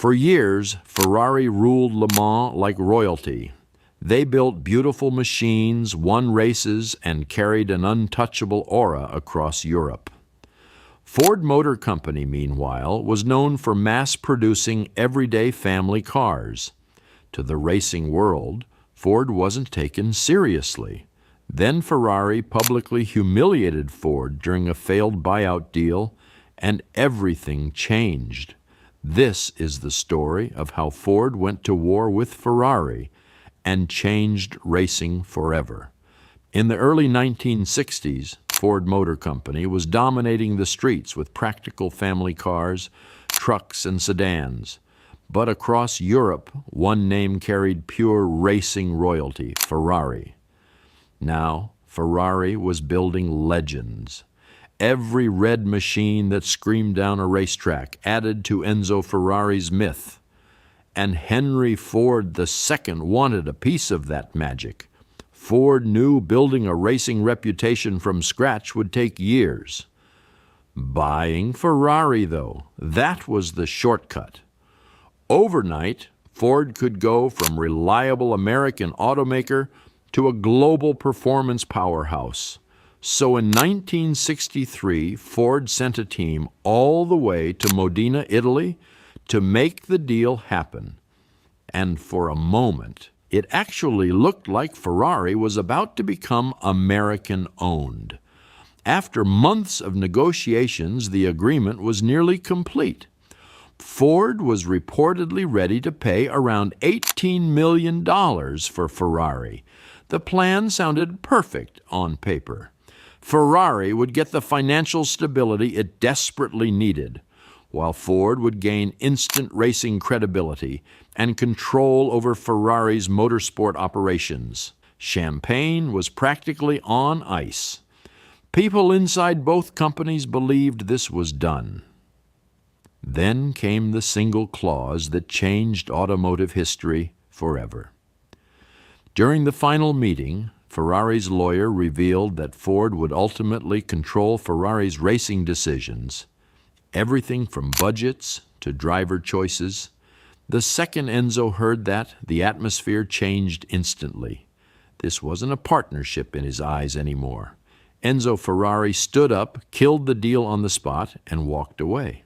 For years, Ferrari ruled Le Mans like royalty. They built beautiful machines, won races, and carried an untouchable aura across Europe. Ford Motor Company, meanwhile, was known for mass-producing everyday family cars. To the racing world, Ford wasn't taken seriously. Then Ferrari publicly humiliated Ford during a failed buyout deal, and everything changed. This is the story of how Ford went to war with Ferrari and changed racing forever. In the early 1960s, Ford Motor Company was dominating the streets with practical family cars, trucks, and sedans. But across Europe, one name carried pure racing royalty: Ferrari. Now, Ferrari was building legends. Every red machine that screamed down a racetrack added to Enzo Ferrari's myth. And Henry Ford II wanted a piece of that magic. Ford knew building a racing reputation from scratch would take years. Buying Ferrari, though, that was the shortcut. Overnight, Ford could go from reliable American automaker to a global performance powerhouse. So in 1963, Ford sent a team all the way to Modena, Italy, to make the deal happen. And for a moment, it actually looked like Ferrari was about to become American-owned. After months of negotiations, the agreement was nearly complete. Ford was reportedly ready to pay around $18 million for Ferrari. The plan sounded perfect on paper. Ferrari would get the financial stability it desperately needed, while Ford would gain instant racing credibility and control over Ferrari's motorsport operations. Champagne was practically on ice. People inside both companies believed this was done. Then came the single clause that changed automotive history forever. During the final meeting, Ferrari's lawyer revealed that Ford would ultimately control Ferrari's racing decisions, everything from budgets to driver choices. The second Enzo heard that, the atmosphere changed instantly. This wasn't a partnership in his eyes anymore. Enzo Ferrari stood up, killed the deal on the spot, and walked away.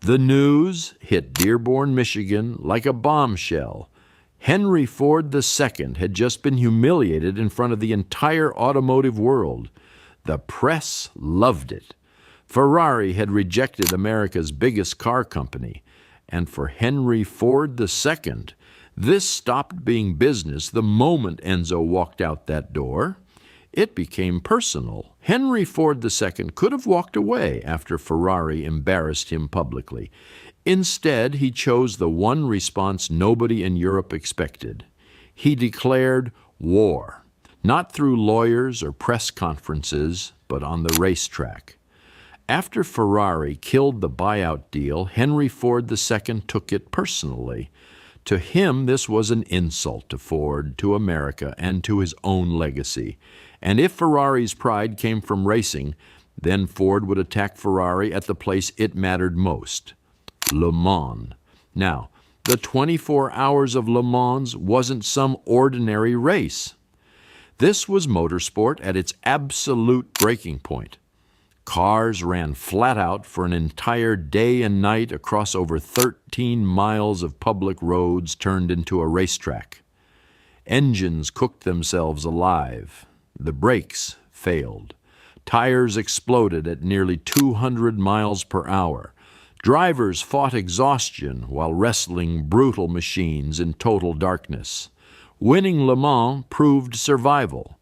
The news hit Dearborn, Michigan like a bombshell. Henry Ford II had just been humiliated in front of the entire automotive world. The press loved it. Ferrari had rejected America's biggest car company, and for Henry Ford II, this stopped being business the moment Enzo walked out that door. It became personal. Henry Ford II could have walked away after Ferrari embarrassed him publicly. Instead, he chose the one response nobody in Europe expected. He declared war, not through lawyers or press conferences, but on the racetrack. After Ferrari killed the buyout deal, Henry Ford II took it personally. To him, this was an insult to Ford, to America, and to his own legacy. And if Ferrari's pride came from racing, then Ford would attack Ferrari at the place it mattered most, Le Mans. Now, the 24 hours of Le Mans wasn't some ordinary race. This was motorsport at its absolute breaking point. Cars ran flat out for an entire day and night across over 13 miles of public roads turned into a racetrack. Engines cooked themselves alive. The brakes failed. Tires exploded at nearly 200 miles per hour. Drivers fought exhaustion while wrestling brutal machines in total darkness. Winning Le Mans proved survival,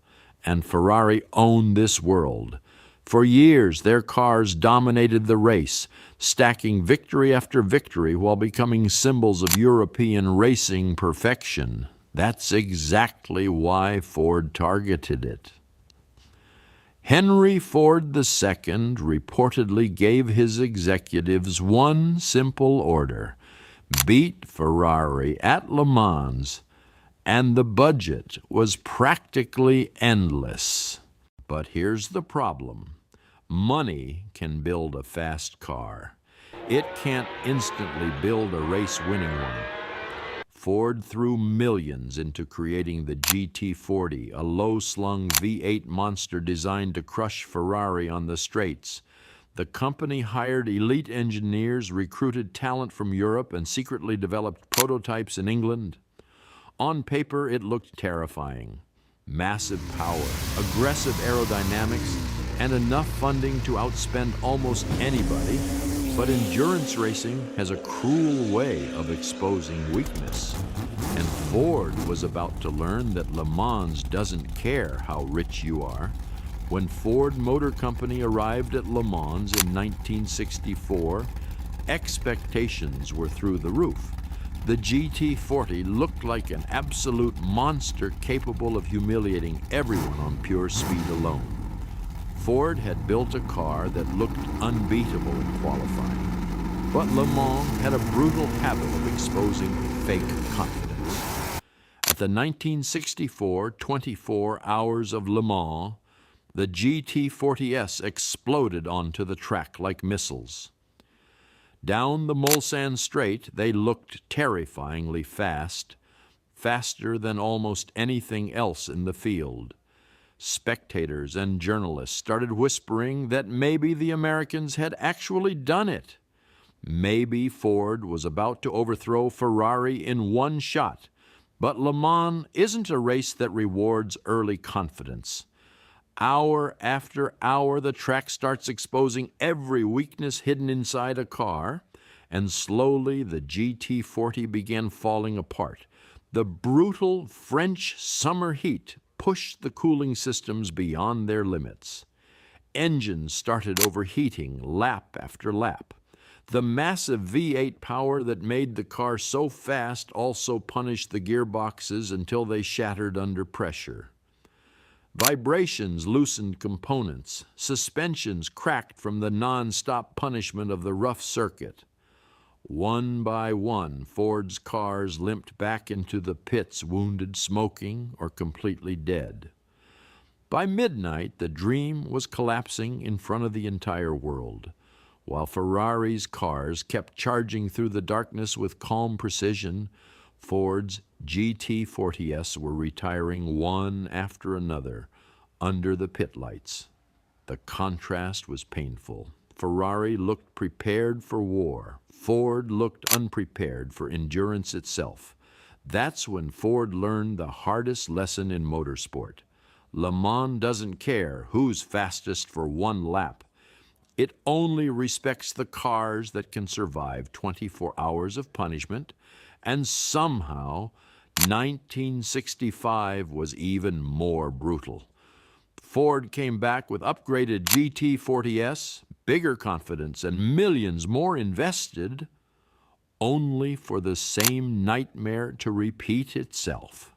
and Ferrari owned this world. For years, their cars dominated the race, stacking victory after victory while becoming symbols of European racing perfection. That's exactly why Ford targeted it. Henry Ford II reportedly gave his executives one simple order: beat Ferrari at Le Mans, and the budget was practically endless. But here's the problem. Money can build a fast car. It can't instantly build a race-winning one. Ford threw millions into creating the GT40, a low-slung V8 monster designed to crush Ferrari on the straights. The company hired elite engineers, recruited talent from Europe, and secretly developed prototypes in England. On paper, it looked terrifying. Massive power, aggressive aerodynamics, and enough funding to outspend almost anybody. But endurance racing has a cruel way of exposing weakness. And Ford was about to learn that Le Mans doesn't care how rich you are. When Ford Motor Company arrived at Le Mans in 1964, expectations were through the roof. The GT40 looked like an absolute monster capable of humiliating everyone on pure speed alone. Ford had built a car that looked unbeatable in qualifying. But Le Mans had a brutal habit of exposing fake confidence. At the 1964 24 Hours of Le Mans, the GT40S exploded onto the track like missiles. Down the Mulsanne Straight, they looked terrifyingly fast, faster than almost anything else in the field. Spectators and journalists started whispering that maybe the Americans had actually done it. Maybe Ford was about to overthrow Ferrari in one shot. But Le Mans isn't a race that rewards early confidence. Hour after hour, the track starts exposing every weakness hidden inside a car, and slowly the GT40 began falling apart. The brutal French summer heat pushed the cooling systems beyond their limits. Engines started overheating lap after lap. The massive V8 power that made the car so fast also punished the gearboxes until they shattered under pressure. Vibrations loosened components. Suspensions cracked from the non-stop punishment of the rough circuit. One by one, Ford's cars limped back into the pits, wounded, smoking, or completely dead. By midnight, the dream was collapsing in front of the entire world, while Ferrari's cars kept charging through the darkness with calm precision. Ford's GT40S were retiring one after another under the pit lights. The contrast was painful. Ferrari looked prepared for war. Ford looked unprepared for endurance itself. That's when Ford learned the hardest lesson in motorsport. Le Mans doesn't care who's fastest for one lap. It only respects the cars that can survive 24 hours of punishment, and somehow 1965 was even more brutal. Ford came back with upgraded GT40S, bigger confidence, and millions more invested, only for the same nightmare to repeat itself.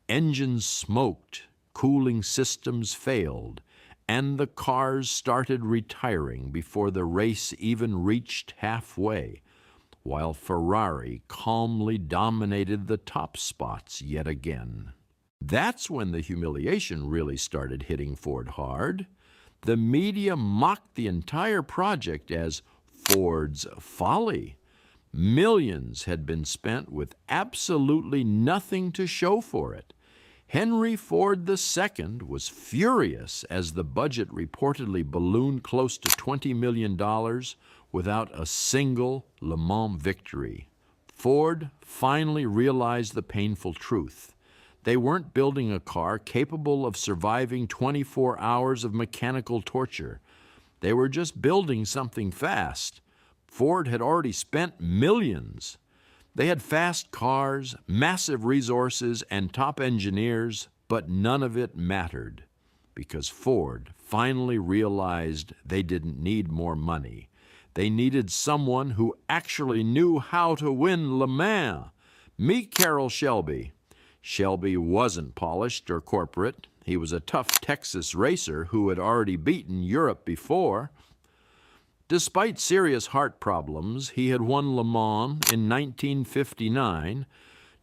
Engines smoked, cooling systems failed, and the cars started retiring before the race even reached halfway, while Ferrari calmly dominated the top spots yet again. That's when the humiliation really started hitting Ford hard. The media mocked the entire project as Ford's folly. Millions had been spent with absolutely nothing to show for it. Henry Ford II was furious as the budget reportedly ballooned close to $20 million without a single Le Mans victory. Ford finally realized the painful truth. They weren't building a car capable of surviving 24 hours of mechanical torture. They were just building something fast. Ford had already spent millions. They had fast cars, massive resources, and top engineers, but none of it mattered because Ford finally realized they didn't need more money. They needed someone who actually knew how to win Le Mans. Meet Carroll Shelby. Shelby wasn't polished or corporate. He was a tough Texas racer who had already beaten Europe before. Despite serious heart problems, he had won Le Mans in 1959,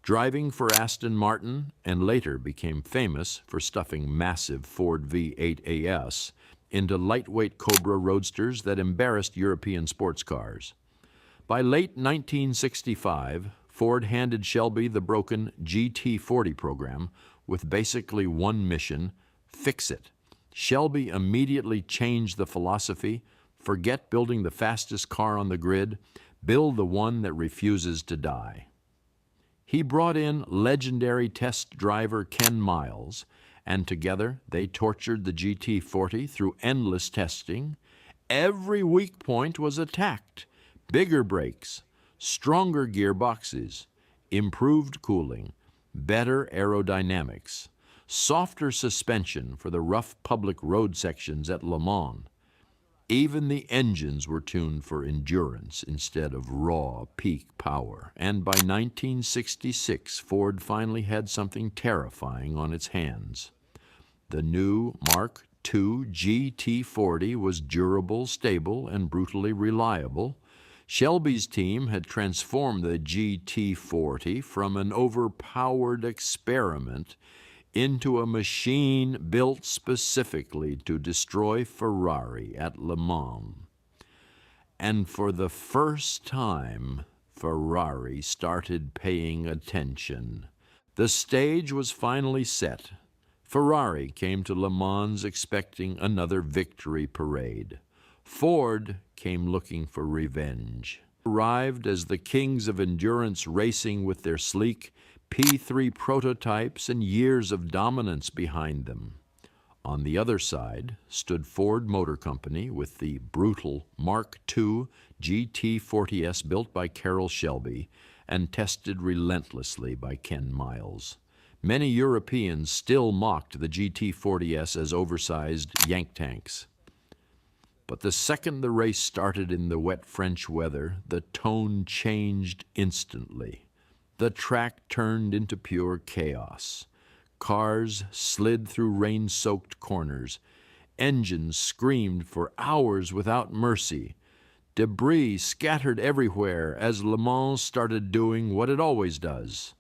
driving for Aston Martin, and later became famous for stuffing massive Ford V8 AS into lightweight Cobra roadsters that embarrassed European sports cars. By late 1965, Ford handed Shelby the broken GT40 program with basically one mission: fix it. Shelby immediately changed the philosophy: forget building the fastest car on the grid, build the one that refuses to die. He brought in legendary test driver Ken Miles, and together they tortured the GT40 through endless testing. Every weak point was attacked: bigger brakes, stronger gearboxes, improved cooling, better aerodynamics, softer suspension for the rough public road sections at Le Mans. Even the engines were tuned for endurance instead of raw peak power. And by 1966, Ford finally had something terrifying on its hands. The new Mark II GT40 was durable, stable, and brutally reliable. Shelby's team had transformed the GT40 from an overpowered experiment into a machine built specifically to destroy Ferrari at Le Mans. And for the first time, Ferrari started paying attention. The stage was finally set. Ferrari came to Le Mans expecting another victory parade. Ford came looking for revenge. Arrived as the kings of endurance racing with their sleek P3 prototypes and years of dominance behind them. On the other side stood Ford Motor Company with the brutal Mark II GT40S built by Carroll Shelby and tested relentlessly by Ken Miles. Many Europeans still mocked the GT40S as oversized yank tanks. But the second the race started in the wet French weather, the tone changed instantly. The track turned into pure chaos. Cars slid through rain-soaked corners. Engines screamed for hours without mercy. Debris scattered everywhere as Le Mans started doing what it always does: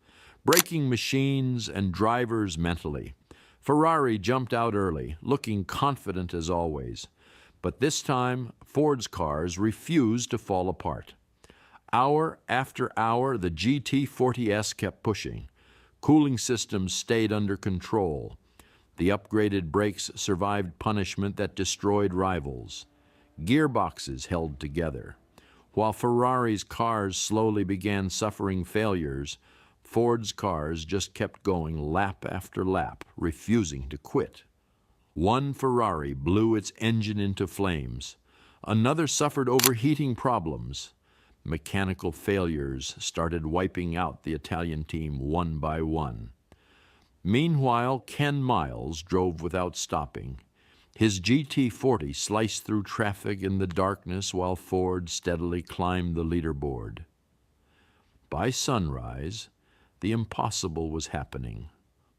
breaking machines and drivers mentally. Ferrari jumped out early, looking confident as always. But this time, Ford's cars refused to fall apart. Hour after hour, the GT40S kept pushing. Cooling systems stayed under control. The upgraded brakes survived punishment that destroyed rivals. Gearboxes held together. While Ferrari's cars slowly began suffering failures, Ford's cars just kept going lap after lap, refusing to quit. One Ferrari blew its engine into flames. Another suffered overheating problems. Mechanical failures started wiping out the Italian team one by one. Meanwhile, Ken Miles drove without stopping. His GT40 sliced through traffic in the darkness while Ford steadily climbed the leaderboard. By sunrise, the impossible was happening.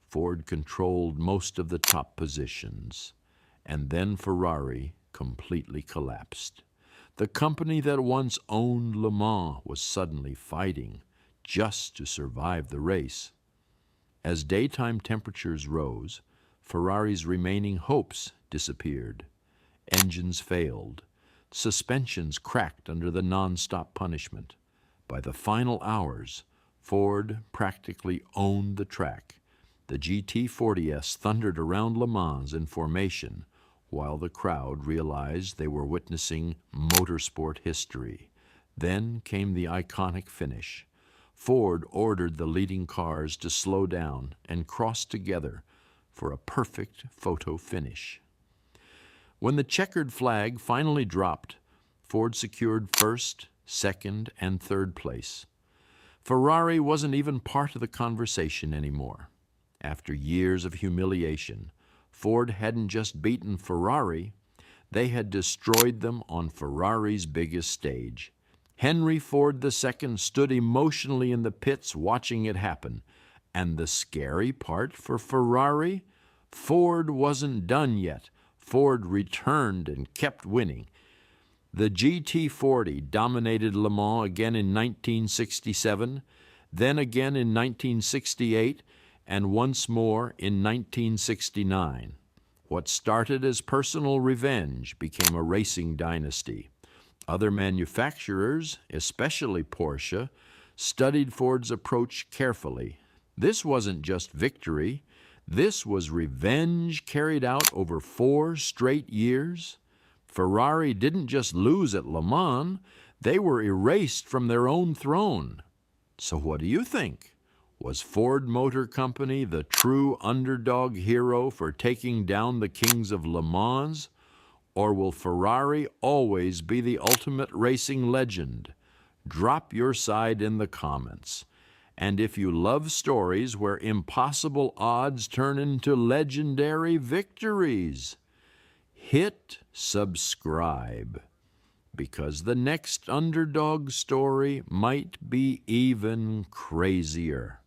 Ford controlled most of the top positions, and then Ferrari completely collapsed. The company that once owned Le Mans was suddenly fighting just to survive the race. As daytime temperatures rose, Ferrari's remaining hopes disappeared. Engines failed. Suspensions cracked under the non-stop punishment. By the final hours, Ford practically owned the track. The GT40S thundered around Le Mans in formation, while the crowd realized they were witnessing motorsport history. Then came the iconic finish. Ford ordered the leading cars to slow down and cross together for a perfect photo finish. When the checkered flag finally dropped, Ford secured first, second, and third place. Ferrari wasn't even part of the conversation anymore. After years of humiliation, Ford hadn't just beaten Ferrari, they had destroyed them on Ferrari's biggest stage. Henry Ford II stood emotionally in the pits watching it happen. And the scary part for Ferrari? Ford wasn't done yet. Ford returned and kept winning. The GT40 dominated Le Mans again in 1967, then again in 1968, and once more in 1969. What started as personal revenge became a racing dynasty. Other manufacturers, especially Porsche, studied Ford's approach carefully. This wasn't just victory. This was revenge carried out over 4 straight years. Ferrari didn't just lose at Le Mans, they were erased from their own throne. So what do you think? Was Ford Motor Company the true underdog hero for taking down the kings of Le Mans? Or will Ferrari always be the ultimate racing legend? Drop your side in the comments. And if you love stories where impossible odds turn into legendary victories, hit subscribe, because the next underdog story might be even crazier.